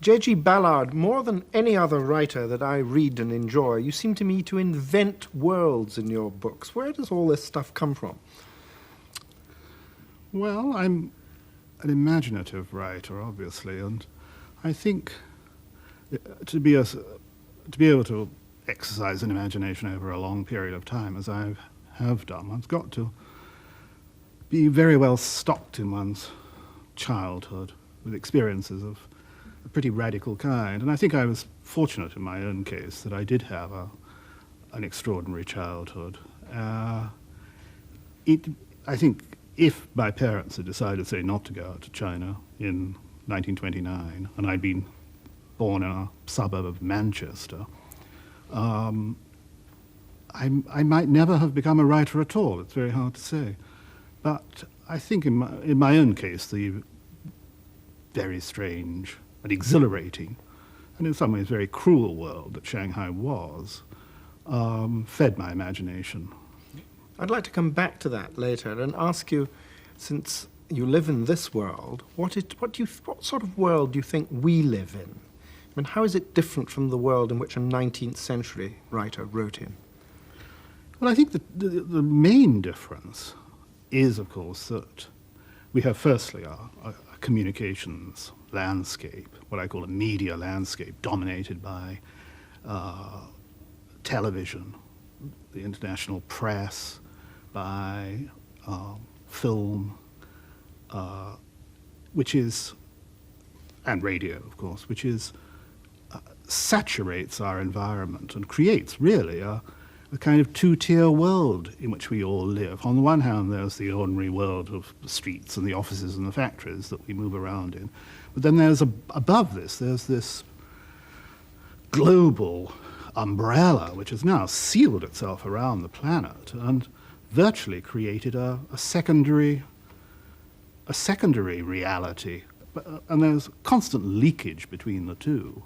JG Ballard, more than any other writer that I read and enjoy, you seem to me to invent worlds in your books. Where does all this stuff come from? Well, I'm an imaginative writer, obviously, and I think to be able to exercise an imagination over a long period of time, as I have done, one's got to be very well stocked in one's childhood with experiences of a pretty radical kind. And I think I was fortunate in my own case that I did have an extraordinary childhood. I think if my parents had decided, say, not to go out to China in 1929, and I'd been born in a suburb of Manchester, I might never have become a writer at all. It's very hard to say. But I think in my own case, the very strange and exhilarating, and in some ways very cruel world that Shanghai was, fed my imagination. I'd like to come back to that later and ask you, since you live in this world, what sort of world do you think we live in? I mean, how is it different from the world in which a 19th century writer wrote in? Well, I think the main difference is, of course, that we have firstly a communications landscape, what I call a media landscape, dominated by television, the international press, by film, which is, and radio, of course, which is saturates our environment and creates really a kind of two-tier world in which we all live. On the one hand, there's the ordinary world of the streets and the offices and the factories that we move around in. But then there's above this, there's this global umbrella which has now sealed itself around the planet and virtually created a secondary reality. And there's constant leakage between the two.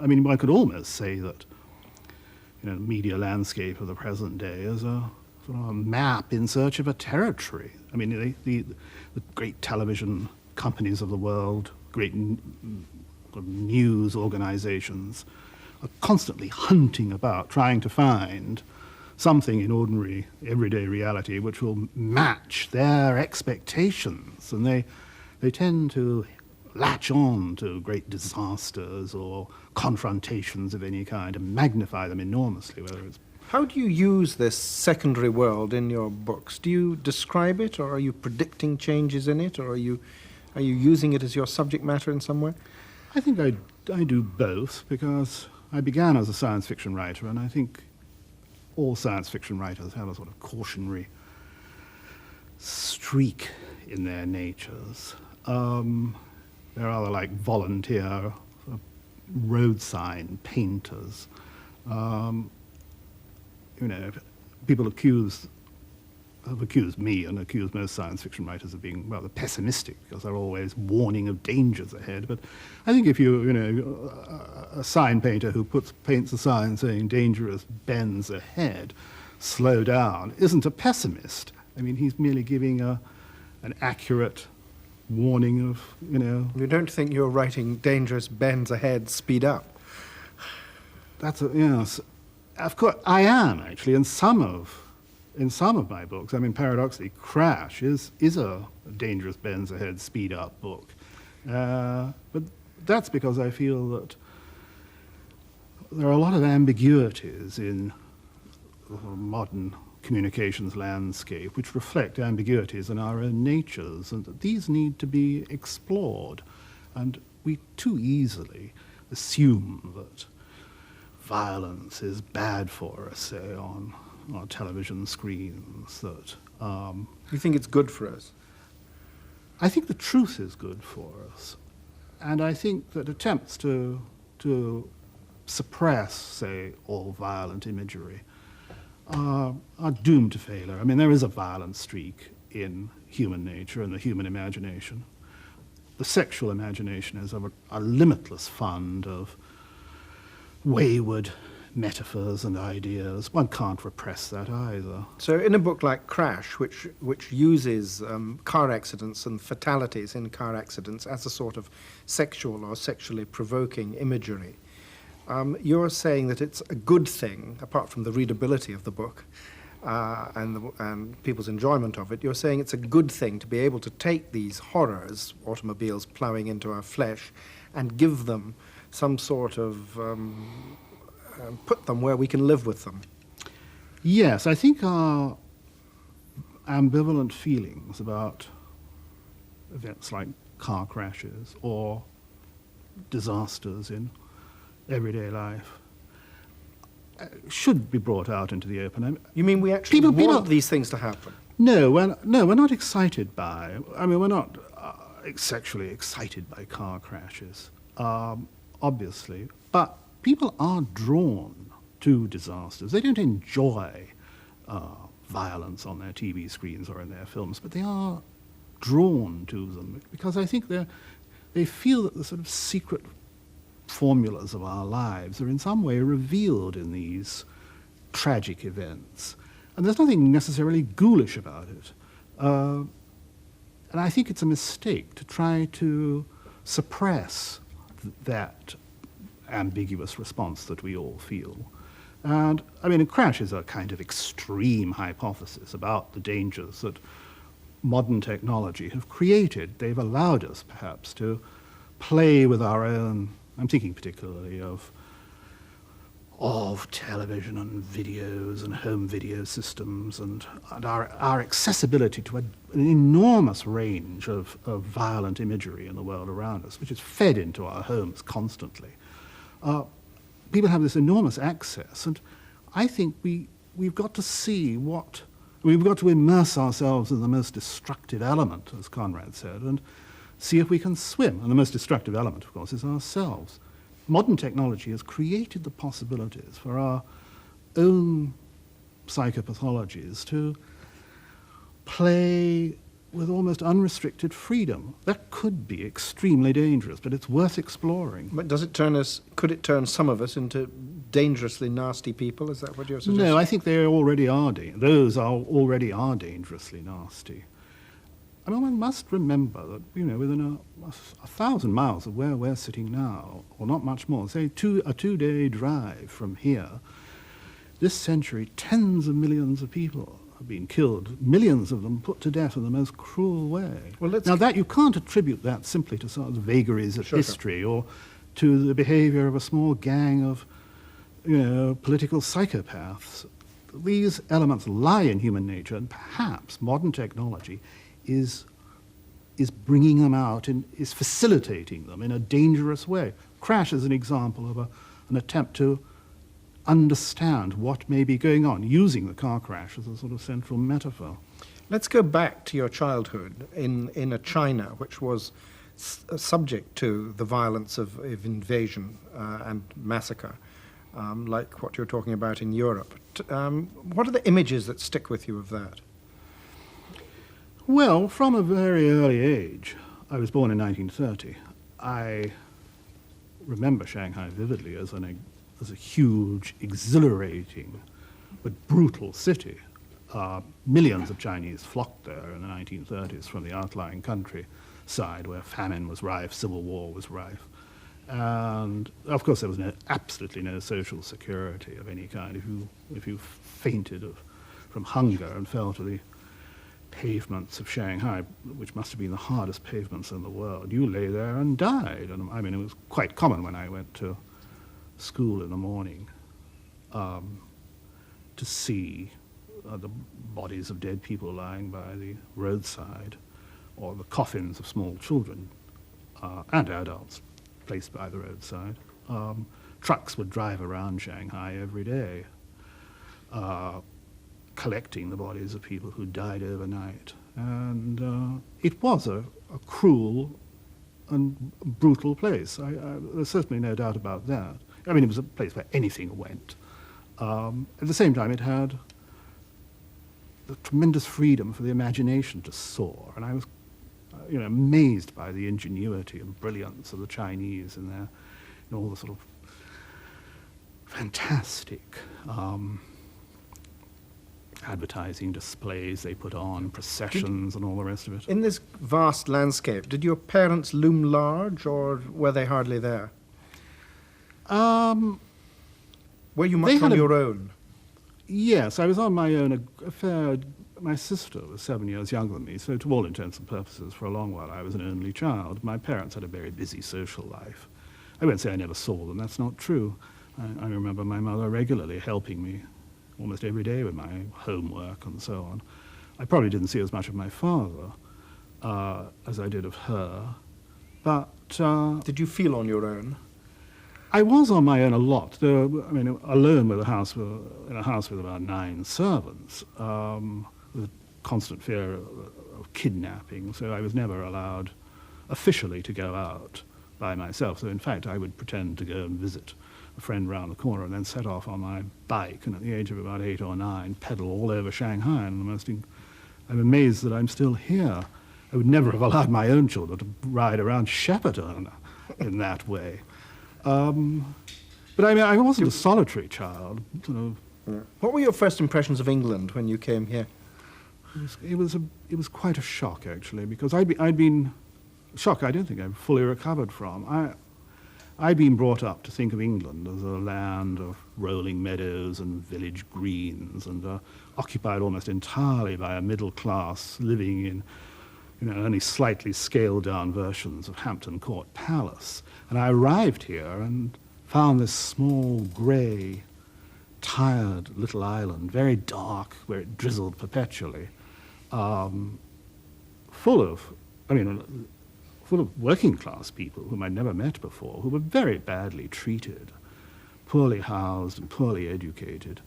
I mean, I could almost say that the media landscape of the present day is a sort of a map in search of a territory. I mean, the great television companies of the world, great news organizations, are constantly hunting about, trying to find something in ordinary, everyday reality which will match their expectations. And they tend to latch on to great disasters or confrontations of any kind and magnify them enormously, whether it's... How do you use this secondary world in your books? Do you describe it, or are you predicting changes in it, or are you using it as your subject matter in some way? I think I do both, because I began as a science fiction writer, and I think all science fiction writers have a sort of cautionary streak in their natures. They're rather like volunteer road sign painters. People have accused me and accused most science fiction writers of being rather pessimistic because they're always warning of dangers ahead. But I think if a sign painter who paints a sign saying dangerous bends ahead, slow down, isn't a pessimist. I mean, he's merely giving an accurate warning of, You don't think you're writing dangerous bends ahead, speed up? Yes. Of course, I am, actually, in some of my books. I mean, paradoxically, Crash is a dangerous bends ahead, speed up book. But that's because I feel that there are a lot of ambiguities in the modern communications landscape which reflect ambiguities in our own natures, and that these need to be explored. And we too easily assume that violence is bad for us, say, on our television screens. That you think it's good for us? I think the truth is good for us. And I think that attempts to suppress, say, all violent imagery are doomed to failure. I mean, there is a violent streak in human nature and the human imagination. The sexual imagination is a limitless fund of wayward, metaphors and ideas. One can't repress that either. So in a book like Crash, which uses car accidents and fatalities in car accidents as a sort of sexual or sexually provoking imagery, you're saying that it's a good thing, apart from the readability of the book and people's enjoyment of it, you're saying it's a good thing to be able to take these horrors, automobiles ploughing into our flesh, and give them some sort of put them where we can live with them. Yes, I think our ambivalent feelings about events like car crashes or disasters in everyday life should be brought out into the open. You mean we actually want these things to happen? No, we're not excited by. I mean, we're not sexually excited by car crashes, obviously, but people are drawn to disasters. They don't enjoy violence on their TV screens or in their films, but they are drawn to them because I think they feel that the sort of secret formulas of our lives are in some way revealed in these tragic events. And there's nothing necessarily ghoulish about it. And I think it's a mistake to try to suppress that ambiguous response that we all feel. And, I mean, a crash is a kind of extreme hypothesis about the dangers that modern technology have created. They've allowed us, perhaps, to play with our own. I'm thinking particularly of television and videos and home video systems and our accessibility to an enormous range of violent imagery in the world around us, which is fed into our homes constantly. People have this enormous access, and I think we've got to see we've got to immerse ourselves in the most destructive element, as Conrad said, and see if we can swim. And the most destructive element, of course, is ourselves. Modern technology has created the possibilities for our own psychopathologies to play with almost unrestricted freedom. That could be extremely dangerous, but it's worth exploring. But could it turn some of us into dangerously nasty people? Is that what you're suggesting? No, I think they already are. Already are dangerously nasty. I mean, one must remember that, within a 1,000 miles of where we're sitting now, or not much more, say a two-day drive from here, this century, tens of millions of people have been killed, millions of them put to death in the most cruel way. Well, that you can't attribute that simply to sort of the vagaries of history or to the behavior of a small gang of, political psychopaths. These elements lie in human nature, and perhaps modern technology is bringing them out and is facilitating them in a dangerous way. Crash is an example of an attempt to understand what may be going on, using the car crash as a sort of central metaphor. Let's go back to your childhood in a China which was subject to the violence of invasion and massacre, like what you're talking about in Europe. What are the images that stick with you of that? Well, from a very early age, I was born in 1930. I remember Shanghai vividly as a huge, exhilarating, but brutal city. Millions of Chinese flocked there in the 1930s from the outlying countryside where famine was rife, civil war was rife. And, of course, there was absolutely no social security of any kind. If you fainted from hunger and fell to the pavements of Shanghai, which must have been the hardest pavements in the world, you lay there and died. And I mean, it was quite common when I went to school in the morning to see the bodies of dead people lying by the roadside, or the coffins of small children and adults placed by the roadside. Trucks would drive around Shanghai every day, collecting the bodies of people who died overnight. And it was a cruel and brutal place. There's certainly no doubt about that. I mean, it was a place where anything went. At the same time, it had the tremendous freedom for the imagination to soar. And I was amazed by the ingenuity and brilliance of the Chinese and all the sort of fantastic advertising displays they put on, processions and all the rest of it. In this vast landscape, did your parents loom large, or were they hardly there? Um, Were you They much had on a- your own? yes, I was on my own. My sister was 7 years younger than me, so to all intents and purposes, for a long while I was an only child. My parents had a very busy social life. I won't say I never saw them, that's not true. I remember my mother regularly helping me almost every day with my homework and so on. I probably didn't see as much of my father as I did of her, but Did you feel on your own? I was on my own a lot. Though, I mean, alone with in a house with about 9 servants, with constant fear of kidnapping. So I was never allowed officially to go out by myself. So in fact, I would pretend to go and visit a friend round the corner and then set off on my bike. And at the age of about 8 or 9, pedal all over Shanghai. And I'm amazed that I'm still here. I would never have allowed my own children to ride around Shepperton in that way. But I mean, I wasn't a solitary child. Sort of, What were your first impressions of England when you came here? it was quite a shock actually, because I'd been shock. I don't think I've fully recovered from. I'd been brought up to think of England as a land of rolling meadows and village greens, and occupied almost entirely by a middle class living in, only slightly scaled down versions of Hampton Court Palace. And I arrived here and found this small, grey, tired little island, very dark, where it drizzled perpetually, full of working class people whom I'd never met before, who were very badly treated, poorly housed and poorly educated,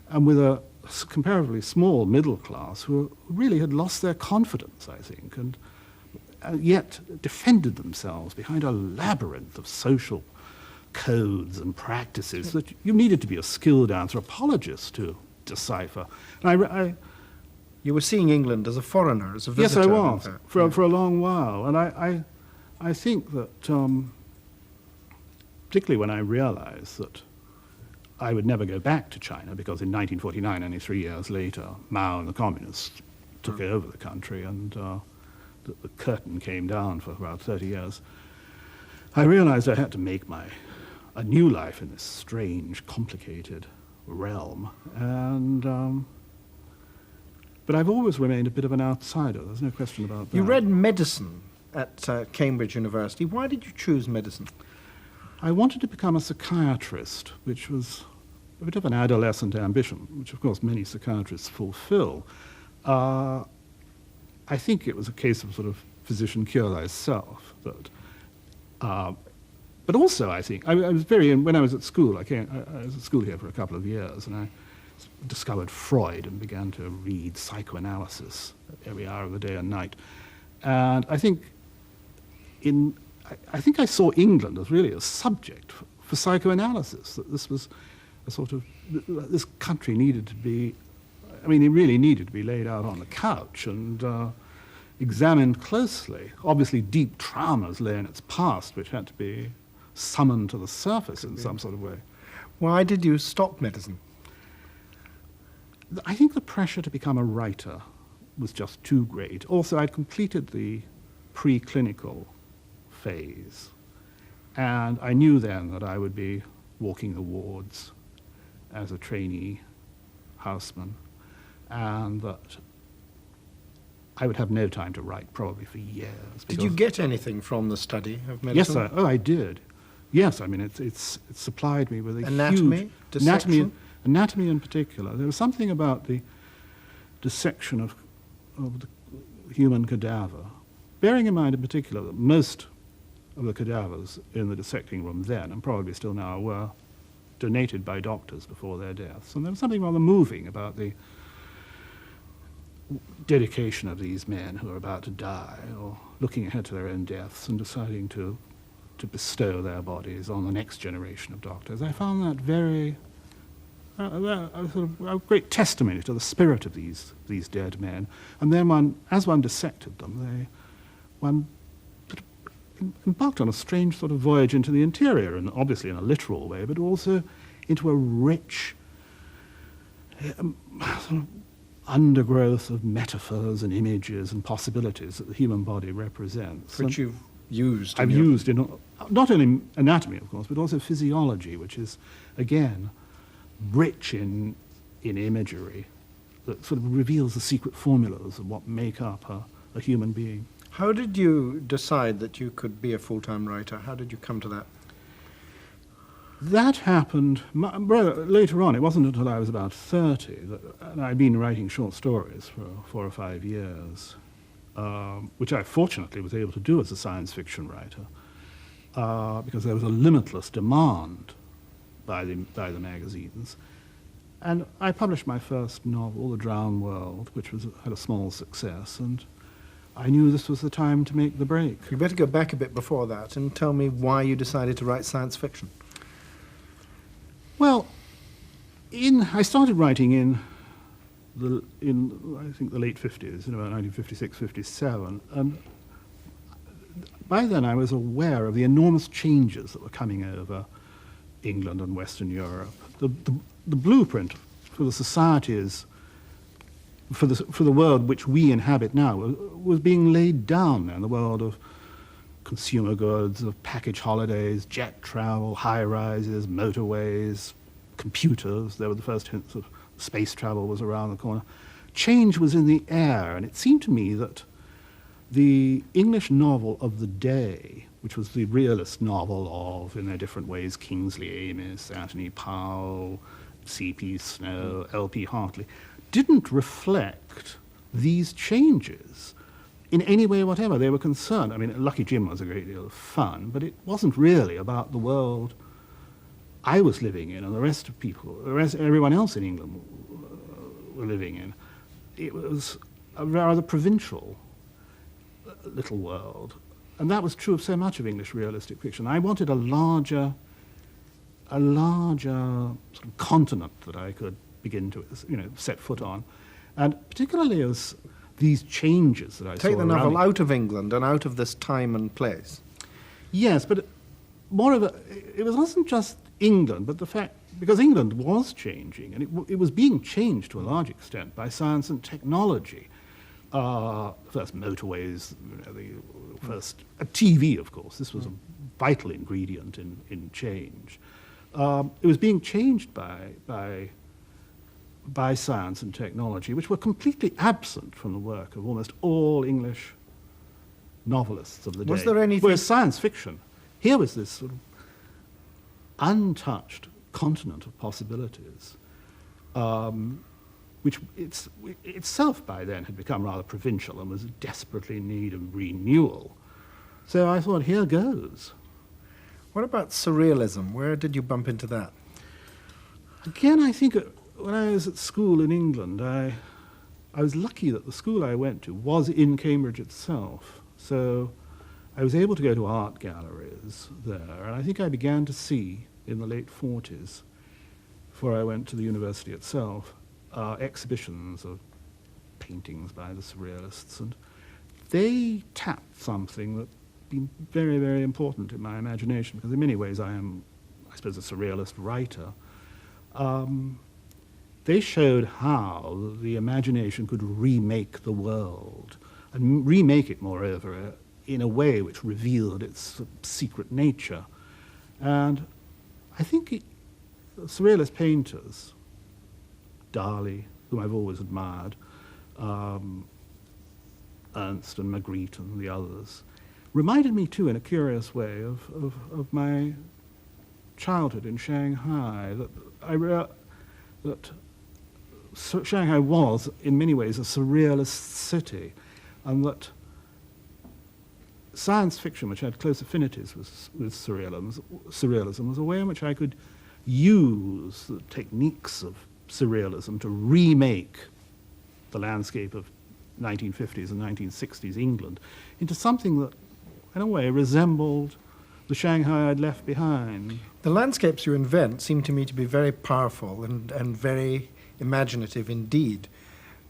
and with a comparatively small middle class who really had lost their confidence, I think, and yet defended themselves behind a labyrinth of social codes and practices that you needed to be a skilled anthropologist to decipher. And You were seeing England as a foreigner, as a yes, visitor. I in was, fact. for a long while. And I think that, particularly when I realized that I would never go back to China, because in 1949, only 3 years later, Mao and the communists took over the country, and the curtain came down for about 30 years. I realized I had to make a new life in this strange, complicated realm. And but I've always remained a bit of an outsider. There's no question about that. You read medicine at Cambridge University. Why did you choose medicine? I wanted to become a psychiatrist, which was a bit of an adolescent ambition, which of course many psychiatrists fulfill. I think it was a case of sort of physician cure thyself. But also I think, I was when I was at school, I was at school here for a couple of years, and I discovered Freud and began to read psychoanalysis every hour of the day and night. And I think I saw England as really a subject for psychoanalysis, that this was a sort of, this country needed to be, it really needed to be laid out on the couch and examined closely. Obviously deep traumas lay in its past, which had to be summoned to the surface in some sort of way. Why did you stop medicine? I think the pressure to become a writer was just too great. Also, I'd completed the preclinical phase, and I knew then that I would be walking the wards as a trainee houseman, and that I would have no time to write, probably for years. Did you get anything from the study of medicine? Yes, I did. Yes, it's supplied me with a Anatomy? huge Dissection? anatomy in particular. There was something about the dissection of the human cadaver, bearing in mind in particular that most of the cadavers in the dissecting room then, and probably still now, were donated by doctors before their deaths. And there was something rather moving about the dedication of these men who are about to die, or looking ahead to their own deaths and deciding to bestow their bodies on the next generation of doctors. I found that very a great testimony to the spirit of these dead men. And then as one dissected them, one embarked on a strange sort of voyage into the interior, and obviously in a literal way, but also into a rich sort of undergrowth of metaphors and images and possibilities that the human body represents. Which you've used. I've used in not only anatomy, of course, but also physiology, which is, again, rich in imagery that sort of reveals the secret formulas of what make up a human being. How did you decide that you could be a full-time writer? How did you come to that? That happened later on. It wasn't until I was about 30 and I'd been writing short stories for 4 or 5 years, which I fortunately was able to do as a science fiction writer, because there was a limitless demand by the magazines. And I published my first novel, The Drowned World, which had a small success, and I knew this was the time to make the break. You better go back a bit before that and tell me why you decided to write science fiction. Well, I started writing in I think the late 50s, in about 1956, 57, and by then I was aware of the enormous changes that were coming over England and Western Europe. The blueprint for the societies, for the world which we inhabit now, was being laid down in the world of consumer goods, of package holidays, jet travel, high-rises, motorways, computers. There were the first hints of space travel was around the corner. Change was in the air, and it seemed to me that the English novel of the day, which was the realist novel of, in their different ways, Kingsley Amis, Anthony Powell, C.P. Snow, L.P. Hartley, didn't reflect these changes in any way whatever. They were concerned. I mean, Lucky Jim was a great deal of fun, but it wasn't really about the world I was living in and the rest of people, everyone else in England were living in. It was a rather provincial little world. And that was true of so much of English realistic fiction. I wanted a larger sort of continent that I could begin to, set foot on. And particularly as these changes that I saw Take the novel around out of England and out of this time and place. Yes, but more of it wasn't just England, but the fact, because England was changing, and it was being changed to a large extent by science and technology. First motorways, the first TV, of course. This was a vital ingredient in change. It was being changed by science and technology, which were completely absent from the work of almost all English novelists of the day. Was there anything... Whereas science fiction, here was this sort of untouched continent of possibilities, which itself by then had become rather provincial and was desperately in need of renewal. So I thought, here goes. What about surrealism? Where did you bump into that? Again, I think when I was at school in England, I was lucky that the school I went to was in Cambridge itself. So I was able to go to art galleries there, and I think I began to see in the late 40s, before I went to the university itself, exhibitions of paintings by the surrealists, and they tapped something that been very, very important in my imagination, because in many ways I am, I suppose, a surrealist writer. They showed how the imagination could remake the world, and remake it, moreover, in a way which revealed its secret nature. And I think surrealist painters, Dali, whom I've always admired, Ernst and Magritte and the others, reminded me too, in a curious way, of my childhood in Shanghai. That Shanghai was, in many ways, a surrealist city, and that science fiction, which had close affinities with surrealism, was a way in which I could use the techniques of surrealism to remake the landscape of 1950s and 1960s England into something that, in a way, resembled the Shanghai I'd left behind. The landscapes you invent seem to me to be very powerful and very imaginative indeed.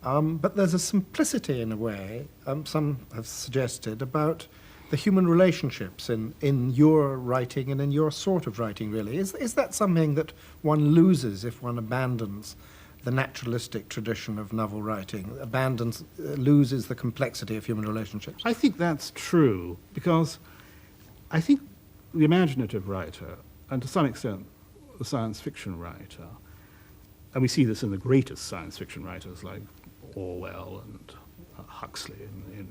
But there's a simplicity, in a way, some have suggested, about the human relationships in your writing and in your sort of writing, really. Is that something that one loses if one abandons the naturalistic tradition of novel writing, loses the complexity of human relationships? I think that's true, because I think the imaginative writer, and to some extent the science fiction writer, and we see this in the greatest science fiction writers like Orwell and Huxley in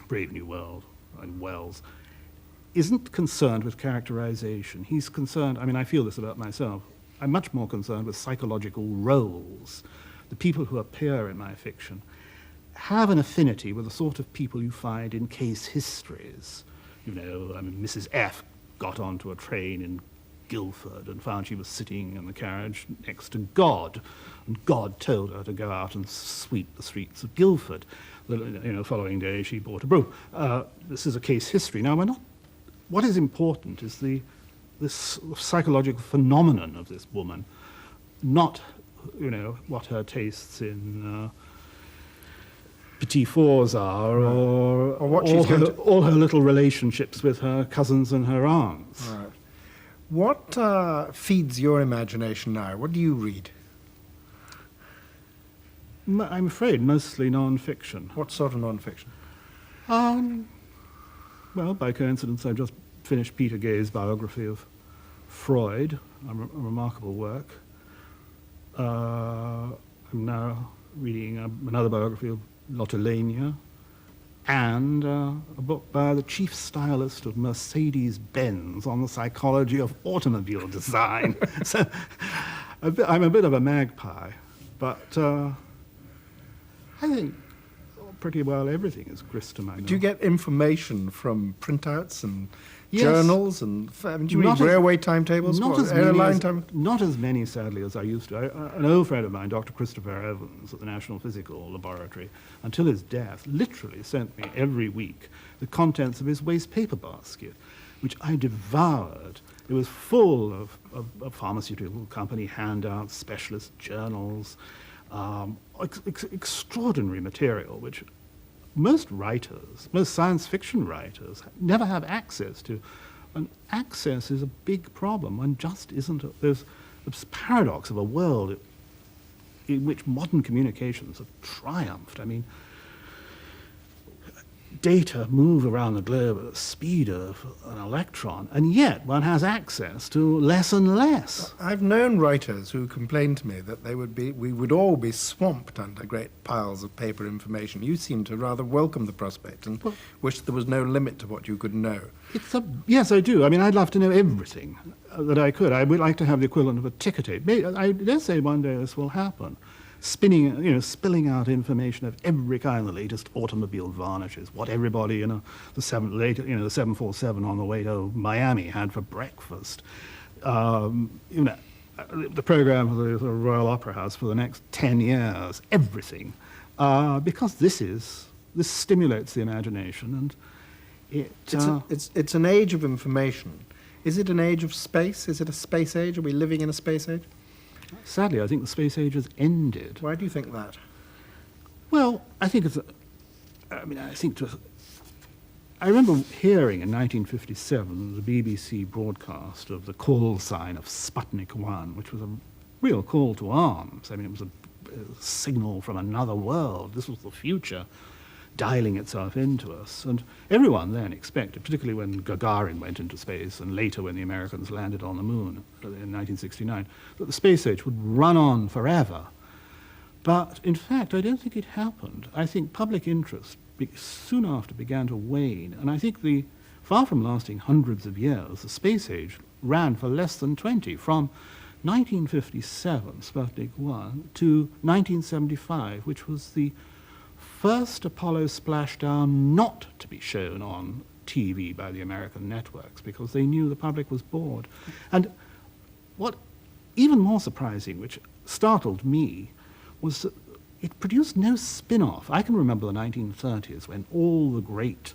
Brave New World and Wells, isn't concerned with characterization. He's concerned, I mean, I feel this about myself, I'm much more concerned with psychological roles. The people who appear in my fiction have an affinity with the sort of people you find in case histories. You know, I mean, Mrs. F got onto a train in Guildford and found she was sitting in the carriage next to God, and God told her to go out and sweep the streets of Guildford. The following day she bought a broom. This is a case history. Now, what is important is this psychological phenomenon of this woman, not, what her tastes in petit fours are, or what she's all her little relationships with her cousins and her aunts. Right. What feeds your imagination now? What do you read? I'm afraid mostly non-fiction. What sort of non-fiction? Well, by coincidence, I've just finished Peter Gay's biography of Freud, a remarkable work. I'm now reading another biography of Lotte Lenya, and a book by the chief stylist of Mercedes-Benz on the psychology of automobile design. So I'm a bit of a magpie, but I think pretty well everything is grist to my mill. Do you get information from printouts and Yes. journals and do you read railway timetables? Not as many, sadly, as I used to. An old friend of mine, Dr. Christopher Evans at the National Physical Laboratory, until his death, literally sent me every week the contents of his waste paper basket, which I devoured. It was full of pharmaceutical company handouts, specialist journals, extraordinary material, which most science fiction writers, never have access to. And access is a big problem. One just isn't. There's this paradox of a world in which modern communications have triumphed. I mean, data move around the globe at the speed of an electron, and yet one has access to less and less. I've known writers who complained to me that we would all be swamped under great piles of paper information. You seem to rather welcome the prospect and wish there was no limit to what you could know. Yes, I do. I mean, I'd love to know everything that I could. I would like to have the equivalent of a ticker tape. I dare say one day this will happen. Spilling out information of every kind, the latest automobile varnishes, what everybody the 747 on the way to Miami had for breakfast, the program for the Royal Opera House for the next 10 years, everything, because this stimulates the imagination, and it's an age of information. Is it an age of space? Is it a space age? Are we living in a space age? Sadly, I think the space age has ended. Why do you think that? Well, I think I remember hearing in 1957 the BBC broadcast of the call sign of Sputnik 1, which was a real call to arms. I mean, it was a signal from another world. This was the future dialing itself into us. And everyone then expected, particularly when Gagarin went into space and later when the Americans landed on the moon in 1969, that the space age would run on forever. But in fact, I don't think it happened. I think public interest soon after began to wane, and I think far from lasting hundreds of years, the space age ran for less than 20, from 1957, Sputnik 1, to 1975, which was the first Apollo splashdown not to be shown on TV by the American networks because they knew the public was bored. And what even more surprising, which startled me, was that it produced no spin-off. I can remember the 1930s when all the great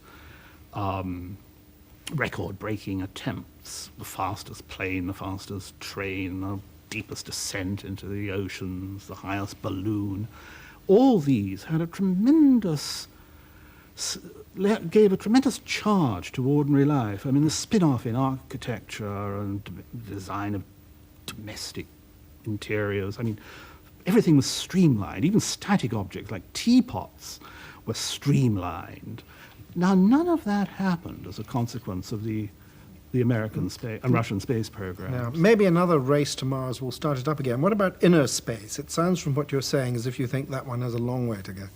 record-breaking attempts, the fastest plane, the fastest train, the deepest descent into the oceans, the highest balloon, all these had a tremendous gave a tremendous charge to ordinary life. I mean, the spin-off in architecture and design of domestic interiors. I mean, everything was streamlined. Even static objects like teapots were streamlined. Now, none of that happened as a consequence of the American space and Russian space programs. Now, maybe another race to Mars will start it up again. What about inner space? It sounds from what you're saying as if you think that one has a long way to go.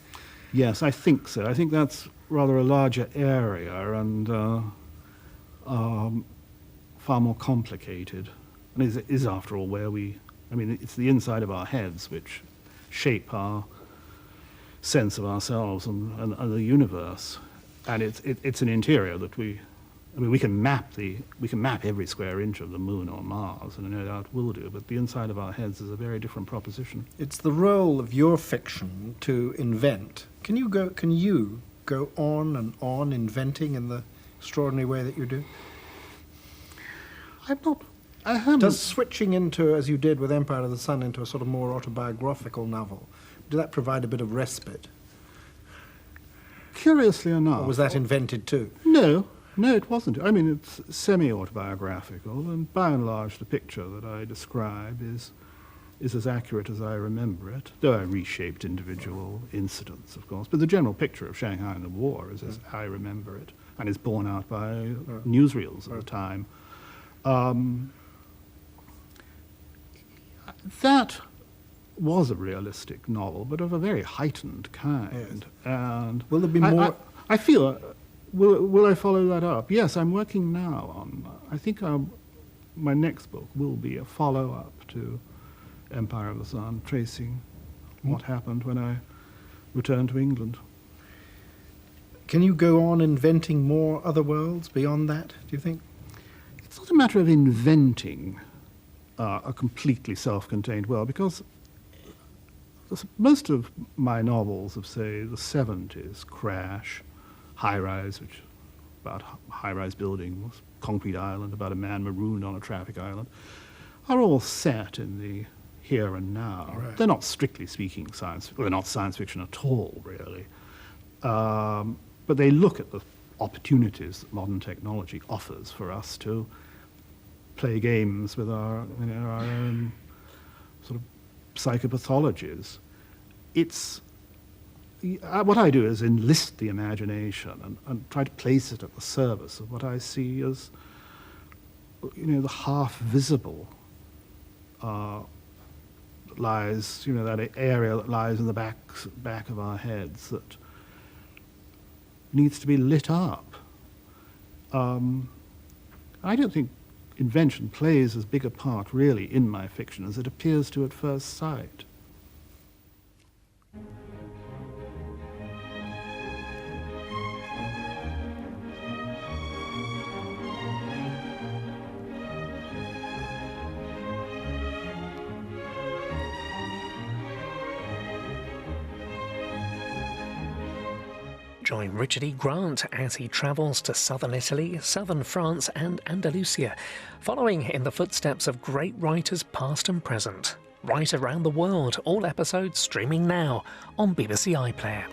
Yes, I think so. I think that's rather a larger area and far more complicated. And is after all, where it's the inside of our heads which shape our sense of ourselves and the universe. And it's an interior that we can map every square inch of the moon or Mars, and no doubt will do, but the inside of our heads is a very different proposition. It's the role of your fiction to invent. Can you go on and on inventing in the extraordinary way that you do? I haven't. Does switching into, as you did with Empire of the Sun, into a sort of more autobiographical novel, did that provide a bit of respite? Curiously enough. Or was that invented too? No, it wasn't. I mean, it's semi-autobiographical, and by and large the picture that I describe is as accurate as I remember it, though I reshaped individual incidents, of course. But the general picture of Shanghai in the war is as I remember it, and is borne out by newsreels at the time. That was a realistic novel, but of a very heightened kind. Yes. And will there be more? I feel. Will I follow that up? Yes, I'm working now on. I think my next book will be a follow-up to Empire of the Sun, tracing what happened when I returned to England. Can you go on inventing more other worlds beyond that, do you think? It's not a matter of inventing a completely self-contained world, because most of my novels of, say, the 70s, Crash, High Rise, which about high-rise buildings, Concrete Island, about a man marooned on a traffic island, are all set in the here and now. Right. They're not, strictly speaking, they're not science fiction at all, really. But they look at the opportunities that modern technology offers for us to play games with our own sort of psychopathologies. What I do is enlist the imagination and try to place it at the service of what I see as, the half-visible lies, that area that lies in the back of our heads that needs to be lit up. I don't think invention plays as big a part, really, in my fiction as it appears to at first sight. Join Richard E. Grant as he travels to southern Italy, southern France and Andalusia, following in the footsteps of great writers past and present. Right around the world, all episodes streaming now on BBC iPlayer.